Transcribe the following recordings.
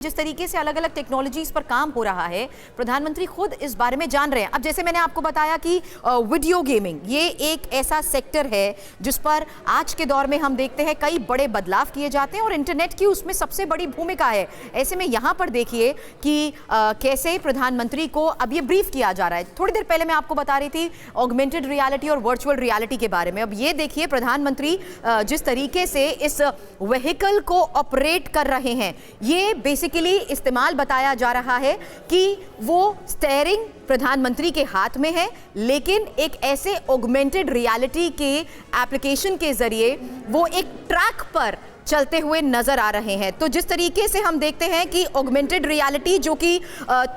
जिस तरीके से अलग अलग टेक्नोलॉजीज पर काम हो रहा है, प्रधानमंत्री खुद इस बारे में जान रहे हैं। अब जैसे मैंने आपको बताया कि वीडियो गेमिंग ये एक ऐसा सेक्टर है जिस पर आज के दौर में हम देखते हैं कई बड़े बदलाव किए जाते हैं और इंटरनेट की उसमें सबसे बड़ी भूमिका है। ऐसे में यहाँ पर देखिए कि कैसे प्रधानमंत्री को अब ये ब्रीफ किया जा रहा है। थोड़ी देर पहले मैं आपको बता रही थी ऑगमेंटेड रियलिटी और वर्चुअल रियलिटी के बारे में। अब ये देखिए प्रधानमंत्री जिस तरीके से इस व्हीकल को ऑपरेट कर रहे हैं, ये बेसिकली इस्तेमाल बताया जा रहा है कि वो स्टीयरिंग प्रधानमंत्री के हाथ में है, लेकिन एक ऐसे ऑगमेंटेड रियलिटी के एप्लीकेशन के जरिए वो एक ट्रैक पर चलते हुए नजर आ रहे हैं। तो जिस तरीके से हम देखते हैं कि ऑगमेंटेड रियलिटी जो कि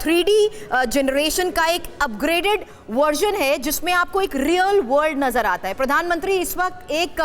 3D जनरेशन का एक अपग्रेडेड वर्जन है जिसमें आपको एक रियल वर्ल्ड नजर आता है। प्रधानमंत्री इस वक्त एक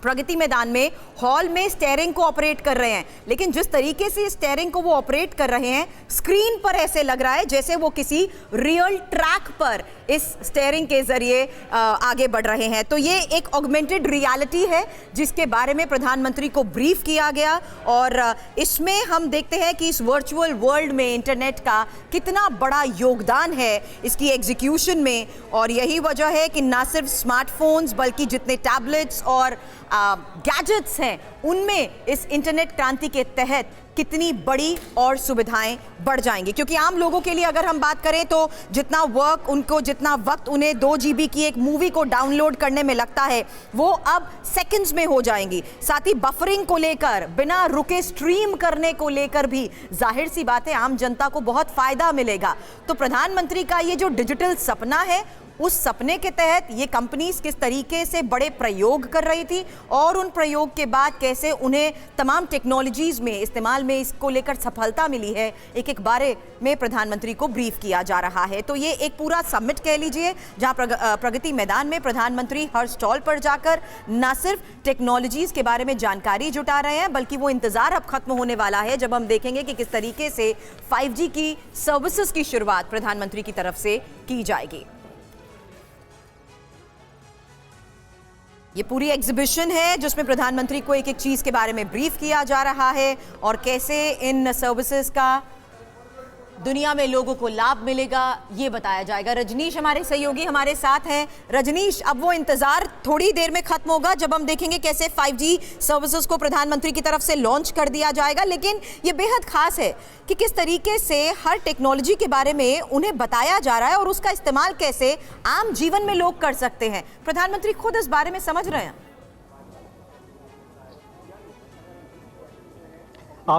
प्रगति मैदान में हॉल में स्टीयरिंग को ऑपरेट कर रहे हैं, लेकिन जिस तरीके से स्टीयरिंग को वो ऑपरेट कर रहे हैं स्क्रीन पर ऐसे लग रहा है जैसे वो किसी रियल ट्रैक पर इस स्टीयरिंग के जरिए आगे बढ़ रहे हैं। तो ये एक ऑगमेंटेड रियलिटी है जिसके बारे में प्रधानमंत्री को ब्रीफ किया गया और इसमें हम देखते हैं कि इस वर्चुअल वर्ल्ड में इंटरनेट का कितना बड़ा योगदान है इसकी एग्जीक्यूशन में। और यही वजह है कि ना सिर्फ स्मार्टफोन्स बल्कि जितने टैबलेट्स और गैजेट्स हैं उनमें इस इंटरनेट क्रांति के तहत कितनी बड़ी और सुविधाएं बढ़ जाएंगी। क्योंकि आम लोगों के लिए अगर हम बात करें तो जितना वक्त उन्हें 2 GB की एक मूवी को डाउनलोड करने में लगता है वो अब सेकंड्स में हो जाएंगी। साथ ही बफरिंग को लेकर, बिना रुके स्ट्रीम करने को लेकर भी जाहिर सी बात है आम जनता को बहुत फायदा मिलेगा। तो प्रधानमंत्री का ये जो डिजिटल सपना है उस सपने के तहत ये कंपनीज किस तरीके से बड़े प्रयोग कर रही थी और उन प्रयोग के बाद कैसे उन्हें तमाम टेक्नोलॉजीज में इस्तेमाल में इसको लेकर सफलता मिली है, एक एक बारे में प्रधानमंत्री को ब्रीफ किया जा रहा है। तो ये एक पूरा समिट कह लीजिए जहां प्रगति मैदान में प्रधानमंत्री हर स्टॉल पर जाकर न सिर्फ टेक्नोलॉजीज के बारे में जानकारी जुटा रहे हैं बल्कि वो इंतजार अब खत्म होने वाला है जब हम देखेंगे कि किस तरीके से 5G की सर्विसेज की शुरुआत प्रधानमंत्री की तरफ से की जाएगी। ये पूरी एग्जीबिशन है जिसमें प्रधानमंत्री को एक एक चीज के बारे में ब्रीफ किया जा रहा है और कैसे इन सर्विसेज का दुनिया में लोगों को लाभ मिलेगा ये बताया जाएगा। रजनीश हमारे सहयोगी हमारे साथ हैं। रजनीश, अब वो इंतजार थोड़ी देर में खत्म होगा जब हम देखेंगे कैसे 5G सर्विसेज को प्रधानमंत्री की तरफ से लॉन्च कर दिया जाएगा, लेकिन ये बेहद खास है कि किस तरीके से हर टेक्नोलॉजी के बारे में उन्हें बताया जा रहा है और उसका इस्तेमाल कैसे आम जीवन में लोग कर सकते हैं। प्रधानमंत्री खुद इस बारे में समझ रहे हैं।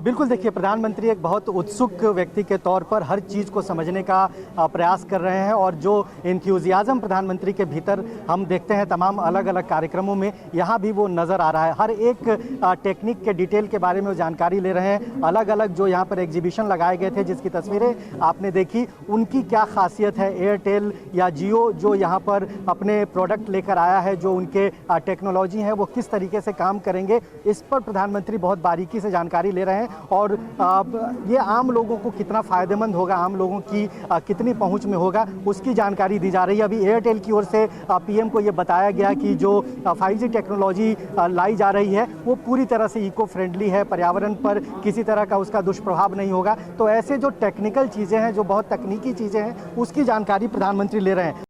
बिल्कुल, देखिए प्रधानमंत्री एक बहुत उत्सुक व्यक्ति के तौर पर हर चीज़ को समझने का प्रयास कर रहे हैं और जो एंथुसियाज्म प्रधानमंत्री के भीतर हम देखते हैं तमाम अलग अलग कार्यक्रमों में, यहाँ भी वो नज़र आ रहा है। हर एक टेक्निक के डिटेल के बारे में वो जानकारी ले रहे हैं। अलग अलग जो यहाँ पर एग्जीबिशन लगाए गए थे जिसकी तस्वीरें आपने देखी, उनकी क्या खासियत है। एयरटेल या जियो जो यहाँ पर अपने प्रोडक्ट लेकर आया है, जो उनके टेक्नोलॉजी हैं वो किस तरीके से काम करेंगे, इस पर प्रधानमंत्री बहुत बारीकी से जानकारी ले रहे हैं। और ये आम लोगों को कितना फ़ायदेमंद होगा, आम लोगों की कितनी पहुंच में होगा, उसकी जानकारी दी जा रही है। अभी एयरटेल की ओर से पीएम को ये बताया गया कि जो 5G टेक्नोलॉजी लाई जा रही है वो पूरी तरह से इको फ्रेंडली है, पर्यावरण पर किसी तरह का उसका दुष्प्रभाव नहीं होगा। तो ऐसे जो टेक्निकल चीज़ें हैं, जो बहुत तकनीकी चीज़ें हैं, उसकी जानकारी प्रधानमंत्री ले रहे हैं।